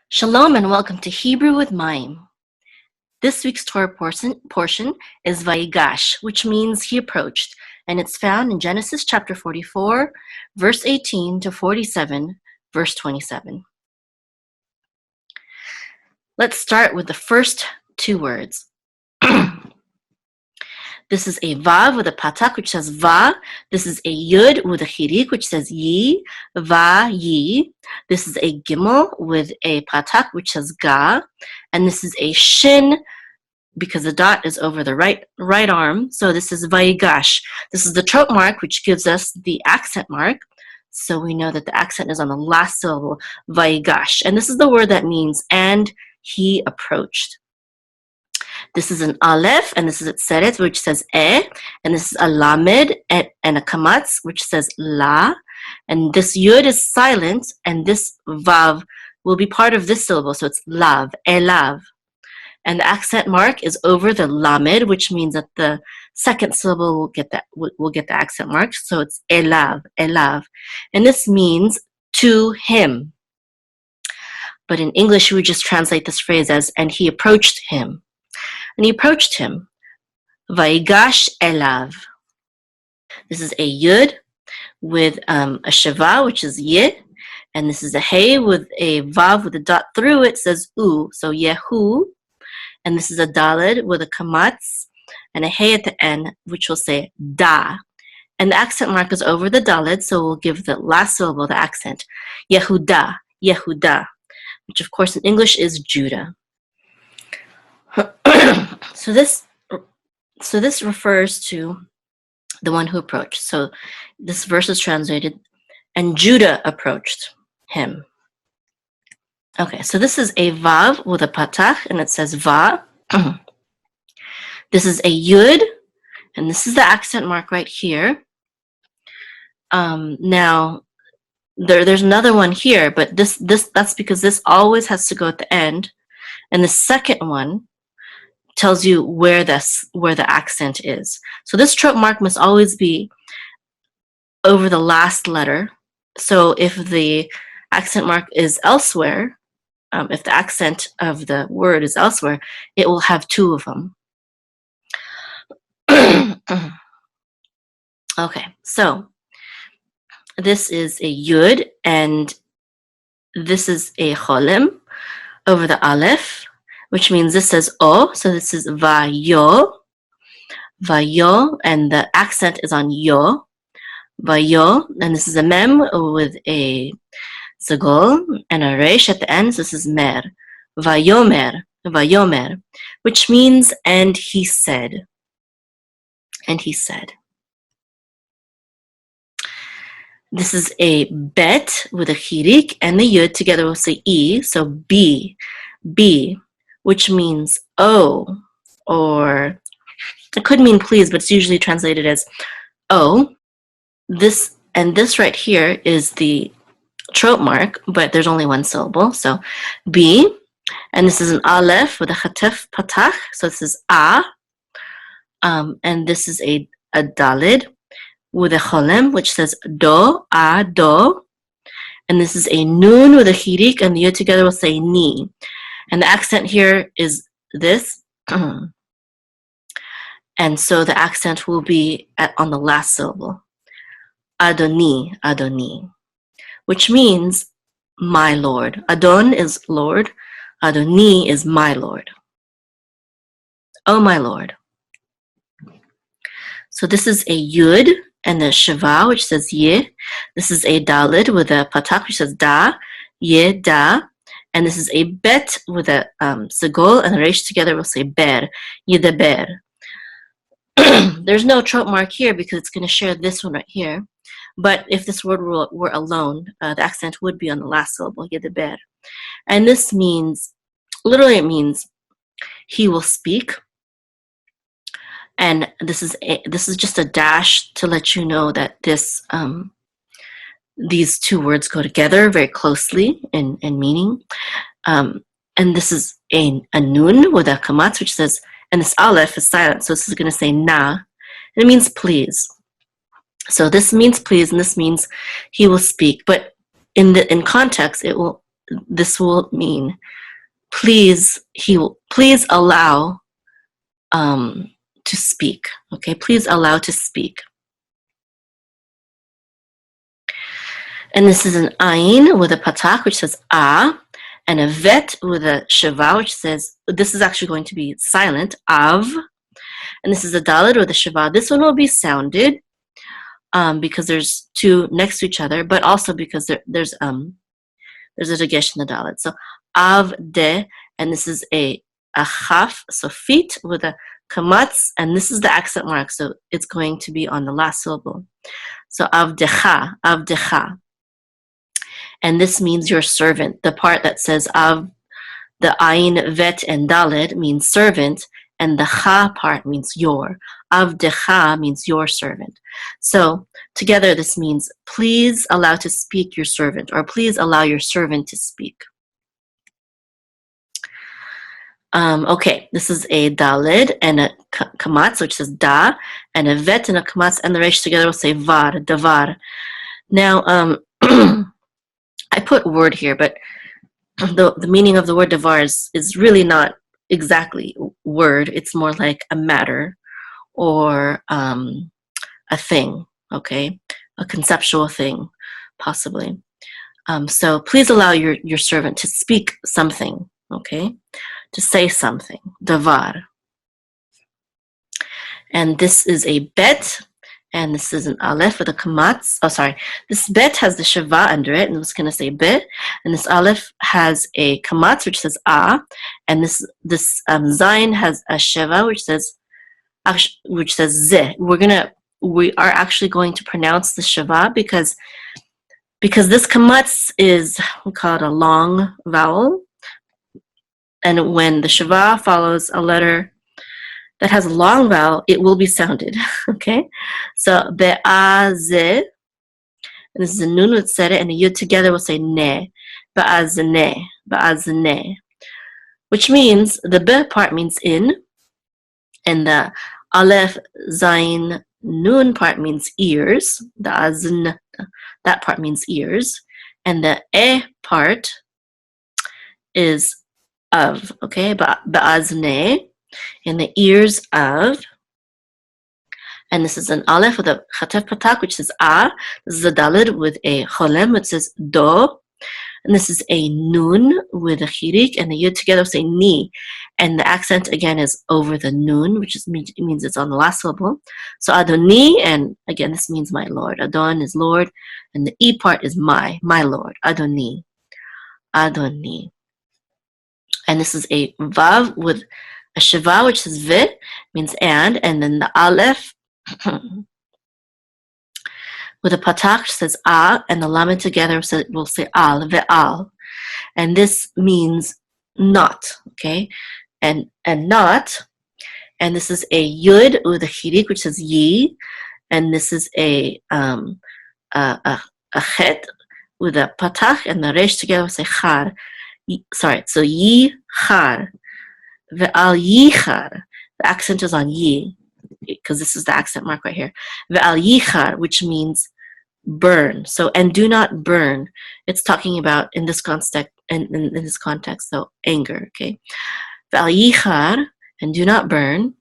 Shalom and welcome to Hebrew with Mayim. This week's Torah portion is Vayigash, which means he approached, and it's found in Genesis chapter 44, verse 18 to 47, verse 27. Let's start with the first two words. This is a Vav with a Patak, which says Va. This is a Yud with a Chirik, which says Yi, Va, Yi. This is a Gimel with a Patak, which says Ga. And this is a Shin, because the dot is over the right arm. So this is Vayigash. This is the trope mark, which gives us the accent mark. So we know that the accent is on the last syllable, Vayigash. And this is the word that means, and he approached. This is an Aleph, and this is a Tseret, which says E, and this is a Lamed and a Kamatz, which says La, and this Yud is silent, and this Vav will be part of this syllable, so it's Lav, Elav. And the accent mark is over the Lamed, which means that the second syllable will get the accent mark, so it's Elav, Elav. And this means to him. But in English, we would just translate this phrase as, and he approached him. And he approached him. Vayigash elav. This is a Yud with a Sheva, which is Ye. And this is a Hey with a Vav with a dot through it, says U. So Yehu. And this is a Daled with a Kamatz and a Hey at the end, which will say Da. And the accent mark is over the Daled, so we'll give the last syllable the accent. Yehuda, Yehuda, which of course in English is Judah. So this refers to the one who approached. So this verse is translated, and Judah approached him. Okay, so this is a Vav with a Patach, and it says Va. This is a Yud, and this is the accent mark right here. Now, there's another one here, but that's because this always has to go at the end. And the second one tells you where the accent is. So this trope mark must always be over the last letter. So if the accent mark is elsewhere, if the accent of the word is elsewhere, it will have two of them. Okay, so this is a Yud, and this is a Cholem over the Aleph, which means this says O, so this is Vayo, Vayo, and the accent is on Yo, Vayo, and this is a Mem with a Zagol and a Resh at the end, so this is Mer, Vayomer, Vayomer, which means, and he said, and he said. This is a Bet with a Chirik, and the Yud together will say E, so B, B, which means oh, or it could mean please, but it's usually translated as oh. This and this right here is the trope mark, but there's only one syllable, so B. And this is an Aleph with a Chatef Patach, so this is A. And this is a Dalid with a Cholem, which says Do, A, Do. And this is a Nun with a Chirik, and the Yud together will say Ni. And the accent here is this. And so the accent will be on the last syllable. Adoni, Adoni, which means my Lord. Adon is Lord. Adoni is my Lord. Oh, my Lord. So this is a Yud and a Sheva, which says Ye. This is a Dalid with a Patak, which says Da, Ye, Da. And this is a Bet with a Segol and a Resh together will say Ber, Yedeber. There's no trope mark here because it's going to share this one right here. But if this word were alone, the accent would be on the last syllable, Yedeber. And this means, literally it means he will speak. And this is just a dash to let you know that these two words go together very closely in meaning. And this is a Nun with a Kamatz, which says, and this Aleph is silent, so this is going to say Na, and it means please. So this means please, and this means he will speak. But in context, it will this will mean please allow to speak. Okay, please allow to speak. And this is an ayin with a patak, which says ah, and a vet with a shiva, which says, this is actually going to be silent, av. And this is a dalid with a shiva. This one will be sounded because there's two next to each other, but also because there's a dagesh in the dalid. So av de, and this is a chaf, so feet with a kamatz, and this is the accent mark, so it's going to be on the last syllable. So avdecha, avdecha. And this means your servant. The part that says av, the ayin, vet, and dalid means servant, and the cha part means your. Avdecha means your servant. So together this means please allow to speak your servant, or please allow your servant to speak. Okay, this is a dalid and a kamatz, which says da, and a vet and a kamatz, and the resh together will say var, davar. Now, I put word here, but the meaning of the word davar is really not exactly word. It's more like a matter or a thing, okay? A conceptual thing, possibly. So please allow your servant to speak something, okay? To say something, davar. And this is a bet, and this is an aleph with a kamatz. Oh, sorry. This bet has the shiva under it, and I was going to say bet. And this aleph has a kamatz, which says ah, and this zayin has a shiva, which says ze. We are actually going to pronounce the shiva because this kamatz is, we call it a long vowel. And when the shiva follows a letter that has a long vowel, it will be sounded, okay? So, be'azeh, and this is a nun with seret, and a yud together will say ne, be'azne, be'azne, which means the be part means in, and the aleph, zayin, nun part means ears, the azn, that part means ears, and the part is of, okay, ba'azne, in the ears of, and this is an aleph with a chatef patak, which says ah, this is a dalid with a cholem, which says do, and this is a nun with a chirik, and the yud together say ni, and the accent again is over the nun, which means it's on the last syllable. So Adoni, and again this means my Lord. Adon is Lord, and the e part is my Lord. Adoni, Adoni. And this is a vav with a shiva, which says vit, means and then the aleph with a patak says a, and the lamed together will say al, ve'al. And this means not, okay? And not, and this is a yud with a chirik, which says ye, and this is a chet with a patach, and the resh together will say char. Sorry, so ye char, ve'al ye char. The accent is on ye, because this is the accent mark right here. Ve'al ye char, which means burn. So, and do not burn. It's talking about in this context, in this context, so anger, okay? Ve'al ye char, and do not burn.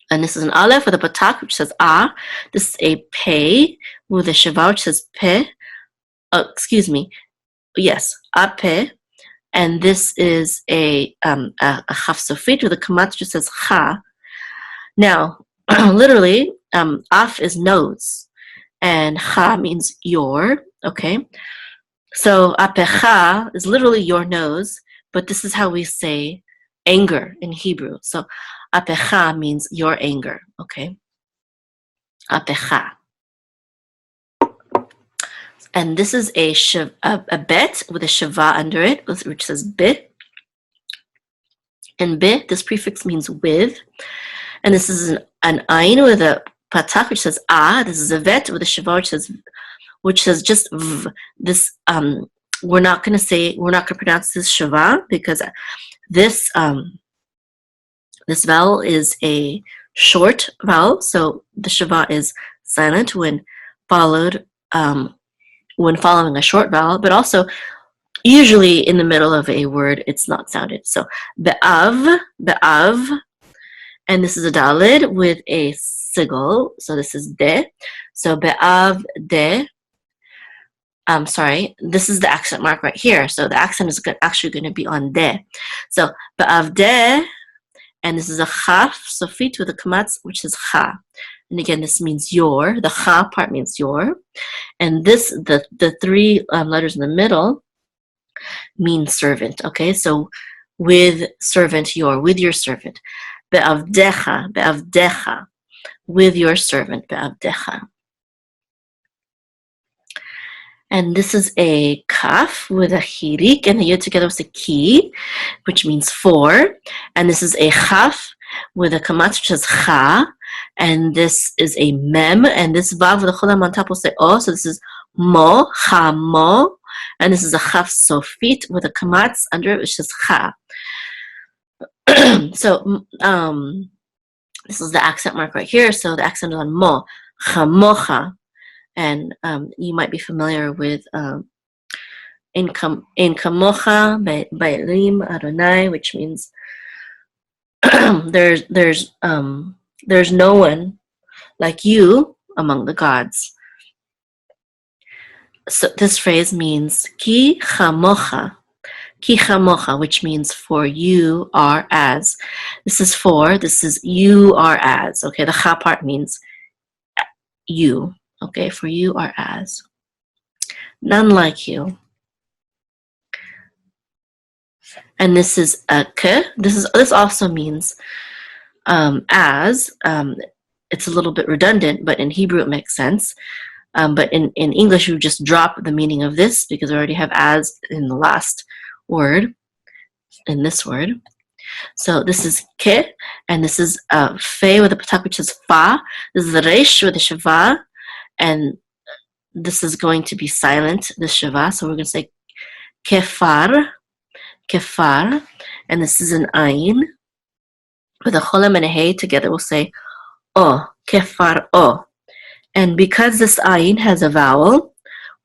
And this is an aleph with a patak, which says ah. This is a pe with a shiva, which says pe. Excuse me. Yes, a pe. And this is a chaf sofit with a kamat, which says cha. Now, literally, af is nose, and cha means your, okay? So, apecha is literally your nose, but this is how we say anger in Hebrew. So, apecha means your anger, okay? Apecha. And this is a bet with a shiva under it, which says bit. And bit, this prefix means with. And this is an ayin with a patak, which says ah. This is a vet with a shiva, which says just v. This we're not going to pronounce this shiva because this vowel is a short vowel, so the shiva is silent when following a short vowel, but also usually in the middle of a word, it's not sounded. So be'av, be'av, and this is a dalid with a sigil. So this is de. So be'av de. Sorry, this is the accent mark right here. So the accent is actually going to be on de. So be'av de, and this is a chaf sofit with a kamatz, which is cha. And again, this means your. The cha part means your. And this, the three letters in the middle mean servant. Okay, so with servant, with your servant. Be'avdecha, be'avdecha, with your servant, be'avdecha. And this is a kaf with a chirik, and the yod together with a ki, which means for. And this is a chaf with a kamatz, which is cha. And this is a mem, and this vav with a cholam on top will say o. So this is mo, cha mo. And this is a chaf sofit with a kamatz under it, which is cha. So this is the accent mark right here. So the accent is on mo, chamocha. And you might be familiar with in kamocha ba'elim Adoni, which means there's no one like you among the gods. So this phrase means ki chamocha, which means for you are as. This is for, this is you are as. Okay, the cha part means you. Okay, for you are as. None like you. And this is a ke. This also means as. It's a little bit redundant, but in Hebrew it makes sense. But in English, you just drop the meaning of this because we already have as in the last word, in this word. So this is ke, and this is fe with a patak, which is fa. This is the resh with the shava, and this is going to be silent, the shava. So we're going to say kefar, kefar, and this is an ayin. With a cholam and a hey together, we'll say o, kefar o. And because this ayin has a vowel,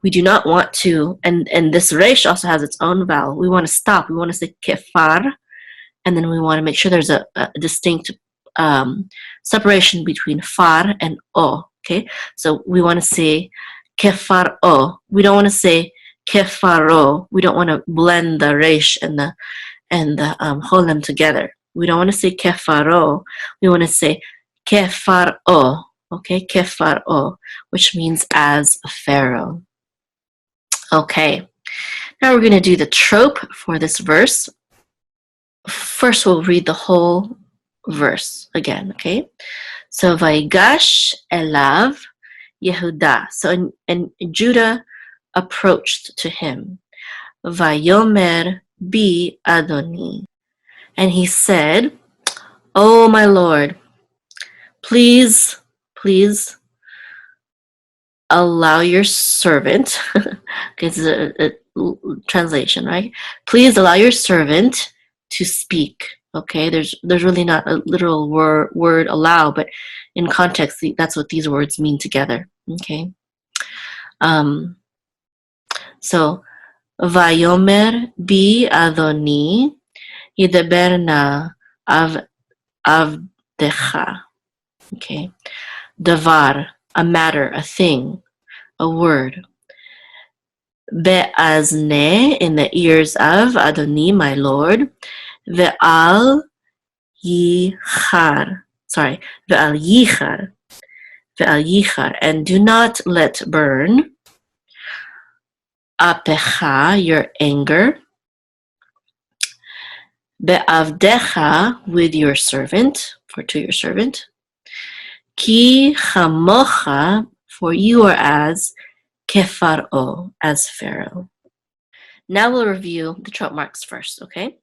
we do not want to, and this resh also has its own vowel. We want to stop. We want to say kefar, and then we want to make sure there's a distinct separation between far and o. Okay, so we want to say kefar o. We don't want to say kefaro. We don't want to blend the resh and the cholam together. We don't want to say kefaro. We want to say kefar o. Okay, kefar o, which means as a pharaoh. Okay, now we're going to do the trope for this verse. First, we'll read the whole verse again, okay? So, Vayigash elav Yehuda. So, and Judah approached to him. Vayomer bi Adoni. And he said, "Oh, my Lord, please allow your servant," okay, this is a translation, right? "Please allow your servant to speak." Okay, there's really not a literal word allow, but in context, that's what these words mean together. Okay, so Vayomer bi Adoni yidaber na avdecha. Okay, davar, a matter, a thing, a word. Be'azne, in the ears of Adoni, my Lord. Ve'al yichar. Sorry, ve'al yichar. Ve'al yichar. And do not let burn. Apecha, your anger. Be'avdecha, with your servant, or to your servant. Ki chamocha, for you are as Kefaro, as Pharaoh. Now we'll review the trope marks first, okay?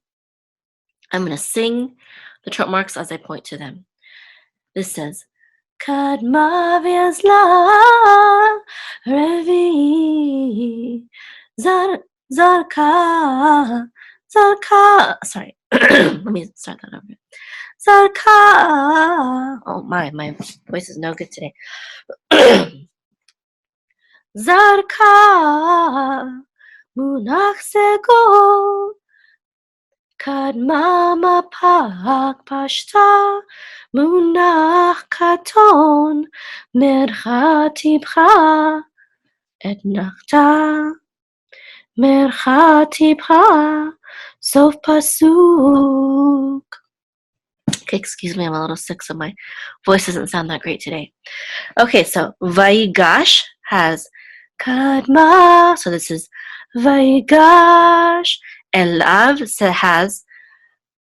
I'm going to sing the trope marks as I point to them. This says, Kadma v'yazla revi zarka. Sorry, let me start that over. Zarka. Oh my voice is no good today. Zarka munach segol. Kadma mapak pashta, munach katon, mercha tipcha, et nachta, mercha tipcha, sof pasuk. Okay, excuse me, I'm a little sick, so my voice doesn't sound that great today. Okay, so Vayigash has Kadma, so this is Vayigash. Elav has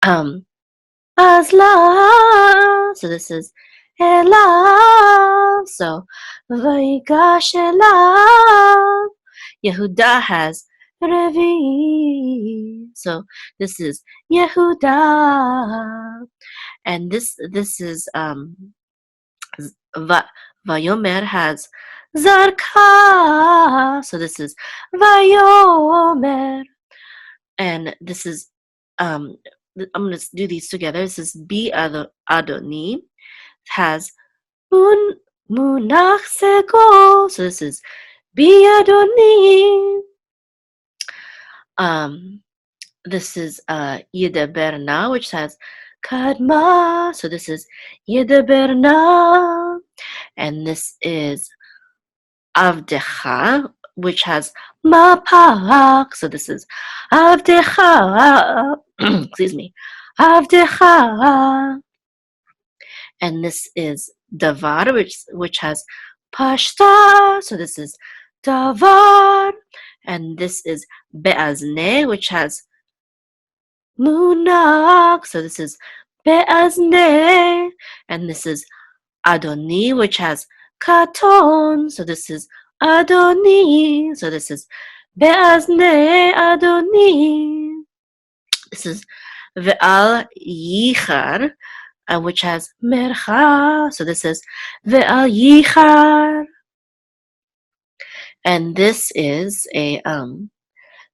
Azla, so this is Elav. So Vayigash Elav. Yehuda has Revi, so this is Yehuda. And this is Vayomer has Zarka, so this is Vayomer. And this is I'm going to do these together. This is Adoni has Munach Segol, so this is Adoni. This is Yedeberna, which has Kadma, so this is Yedeberna. And this is Avdecha, which has Mapak, so this is Avdecha, excuse me, Avdecha. And this is Davar, which has Pashta, so this is Davar. And this is Be'azne, which has Munak, so this is Be'azne. And this is Adoni, which has Katon, so this is Adoni, so this is Be'azne Adoni. This is Ve'al Yichar, which has Mercha, so this is Ve'al Yichar. And this is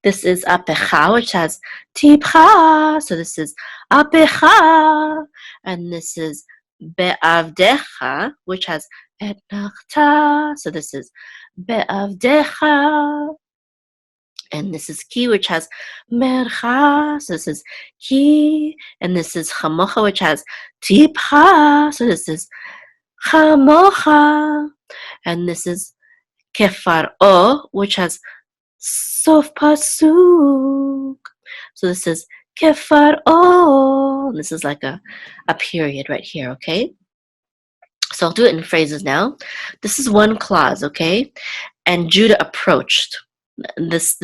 Apecha, which has Tipcha, so this is Apecha. And this is Be'avdecha, which has Etnachta, so this is Be'avdecha. And this is Ki, which has Mercha, so this is Ki. And this is Chamocha, which has Tipcha, so this is Chamocha. And this is Kefaro, which has Sof Pasuk, so this is Kefaro. This is like a period right here, okay? So I'll do it in phrases now. This is one clause, okay? And Judah approached. This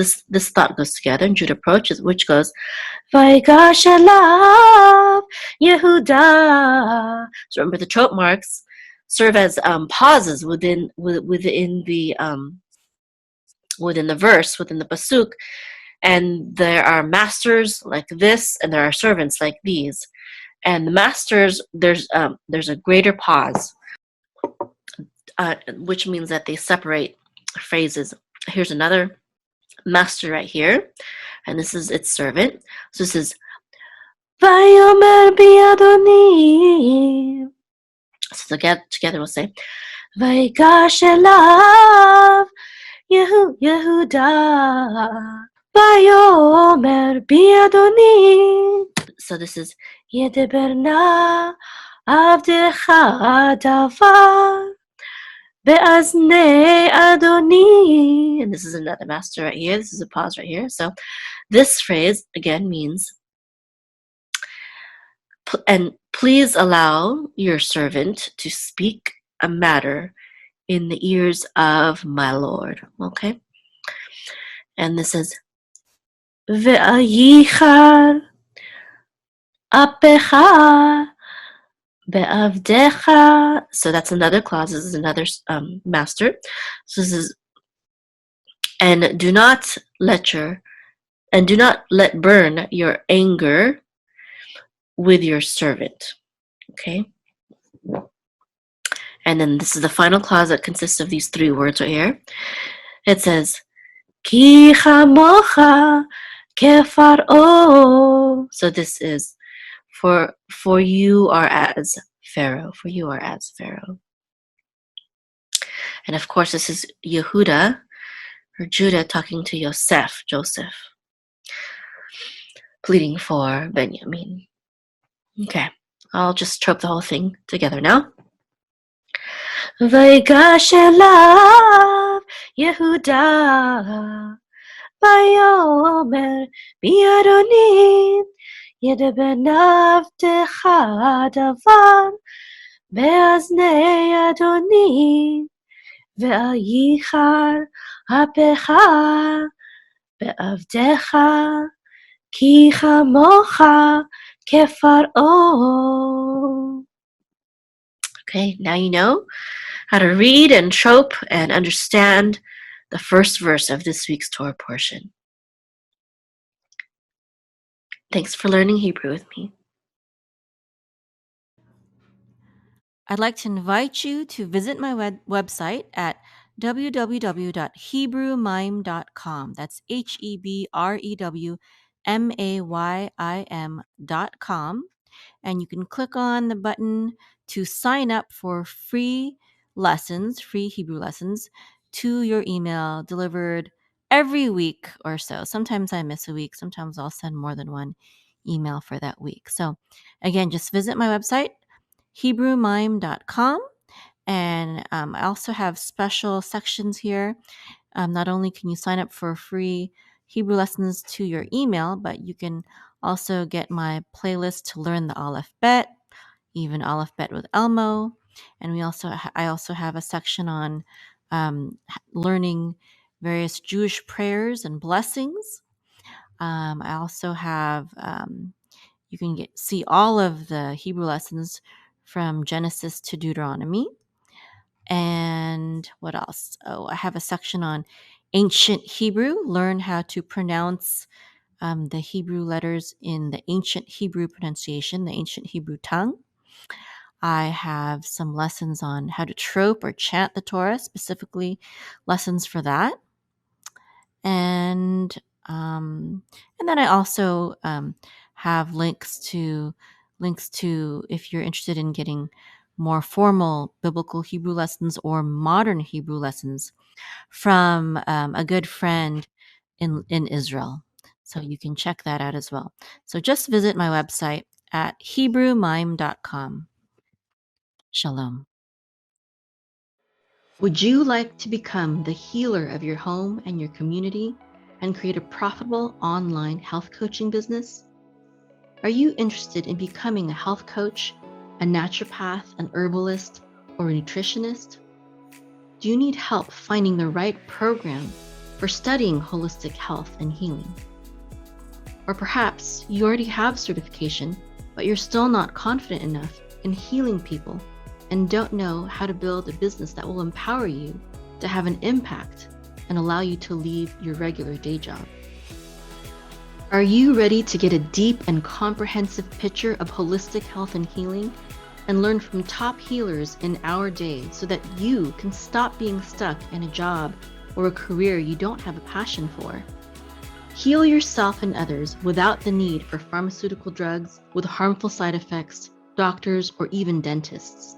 thought goes together. And Judah approaches, which goes, Vayigash elav Yehuda. So remember, the trope marks serve as pauses within the verse, within the pasuk. And there are masters like this, and there are servants like these. And the masters, there's a greater pause, which means that they separate phrases. Here's another master right here, and this is its servant. So this is Vayomer Adoni. So together we'll say Vayigash elav Yehuda. Vayomer Adoni. So this is Yedeberna Avdecha Davar Be'azne Adoni. And this is another master right here. This is a pause right here. So this phrase again means, and please allow your servant to speak a matter in the ears of my Lord. Okay? And this is Ve'ayichar Apecha Be'avdecha. So that's another clause. This is another master. So this is, and do not let burn your anger with your servant. Okay? And then this is the final clause that consists of these three words right here. It says, Ki chamocha kefaro. So this is for you are as Pharaoh. For you are as Pharaoh. And of course, this is Yehuda, or Judah talking to Joseph, pleading for Benjamin. Okay, I'll just trope the whole thing together now. Vayigash elav Yehuda Vayomer Adoni Yedber navtecha davar be'aznei Adoni ve'ayichar hapecha be'avdecha ki chamocha kefar'o. Okay, now you know how to read and trope and understand the first verse of this week's Torah portion. Thanks for learning Hebrew with me. I'd like to invite you to visit my website at www.hebrewmime.com. That's HEBREWMAYIM.com. And you can click on the button to sign up for free Hebrew lessons to your email, delivered every week or so. Sometimes I miss a week. Sometimes I'll send more than one email for that week. So again, just visit my website, hebrewmime.com. And I also have special sections here. Not only can you sign up for free Hebrew lessons to your email, but you can also get my playlist to learn the Aleph Bet, even Aleph Bet with Elmo. And I also have a section on learning various Jewish prayers and blessings. I also have you can see all of the Hebrew lessons from Genesis to Deuteronomy. And what else? Oh, I have a section on ancient Hebrew, learn how to pronounce the Hebrew letters in the ancient Hebrew pronunciation, the ancient Hebrew tongue. I have some lessons on how to trope or chant the Torah, specifically lessons for that. And then I also have links to if you're interested in getting more formal biblical Hebrew lessons or modern Hebrew lessons from a good friend in Israel. So you can check that out as well. So just visit my website at hebrewmime.com. Shalom. Would you like to become the healer of your home and your community and create a profitable online health coaching business? Are you interested in becoming a health coach, a naturopath, an herbalist, or a nutritionist? Do you need help finding the right program for studying holistic health and healing? Or perhaps you already have certification, but you're still not confident enough in healing people and don't know how to build a business that will empower you to have an impact and allow you to leave your regular day job. Are you ready to get a deep and comprehensive picture of holistic health and healing and learn from top healers in our day so that you can stop being stuck in a job or a career you don't have a passion for? Heal yourself and others without the need for pharmaceutical drugs with harmful side effects, doctors, or even dentists.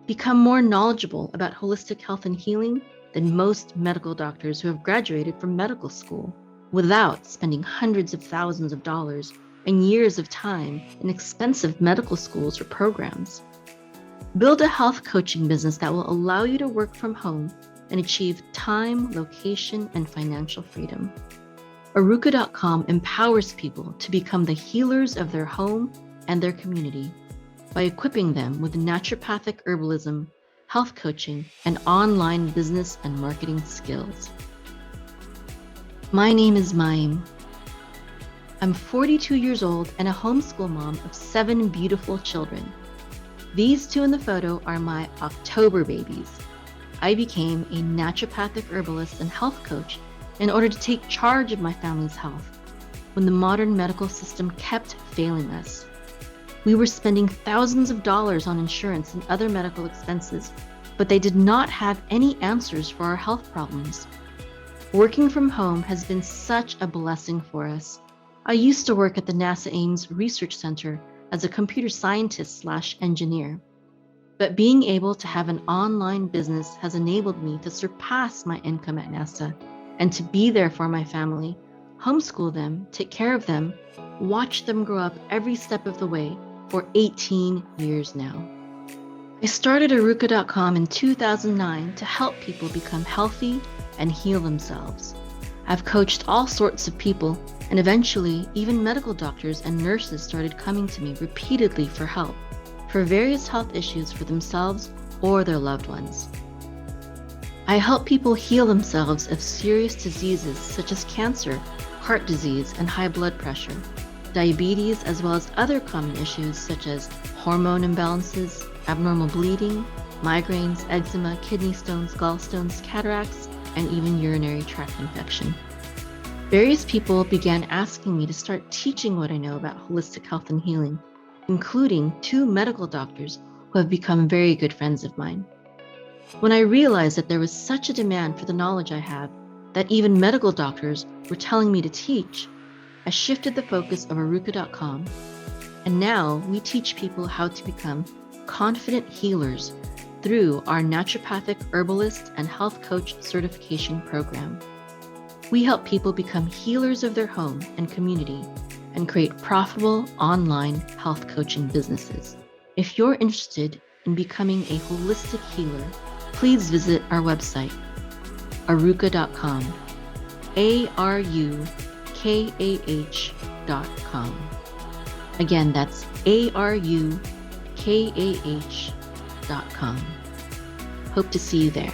Become more knowledgeable about holistic health and healing than most medical doctors who have graduated from medical school without spending hundreds of thousands of dollars and years of time in expensive medical schools or programs. Build a health coaching business that will allow you to work from home and achieve time, location, and financial freedom. Aruka.com empowers people to become the healers of their home and their community by equipping them with naturopathic herbalism, health coaching, and online business and marketing skills. My name is Mayim. I'm 42 years old and a homeschool mom of 7 beautiful children. These 2 in the photo are my October babies. I became a naturopathic herbalist and health coach in order to take charge of my family's health when the modern medical system kept failing us. We were spending thousands of dollars on insurance and other medical expenses, but they did not have any answers for our health problems. Working from home has been such a blessing for us. I used to work at the NASA Ames Research Center as a computer scientist/engineer. But being able to have an online business has enabled me to surpass my income at NASA and to be there for my family, homeschool them, take care of them, watch them grow up every step of the way for 18 years now. I started Aruka.com in 2009 to help people become healthy and heal themselves. I've coached all sorts of people, and eventually even medical doctors and nurses started coming to me repeatedly for help, for various health issues for themselves or their loved ones. I help people heal themselves of serious diseases such as cancer, heart disease, and high blood pressure, diabetes, as well as other common issues such as hormone imbalances, abnormal bleeding, migraines, eczema, kidney stones, gallstones, cataracts, and even urinary tract infection. Various people began asking me to start teaching what I know about holistic health and healing, including 2 medical doctors who have become very good friends of mine. When I realized that there was such a demand for the knowledge I have that even medical doctors were telling me to teach, I shifted the focus of Aruka.com, and now we teach people how to become confident healers through our naturopathic herbalist and health coach certification program. We help people become healers of their home and community and create profitable online health coaching businesses. If you're interested in becoming a holistic healer, please visit our website, aruka.com, ARUKAH.com. Again, that's ARUKAH.com. Hope to see you there.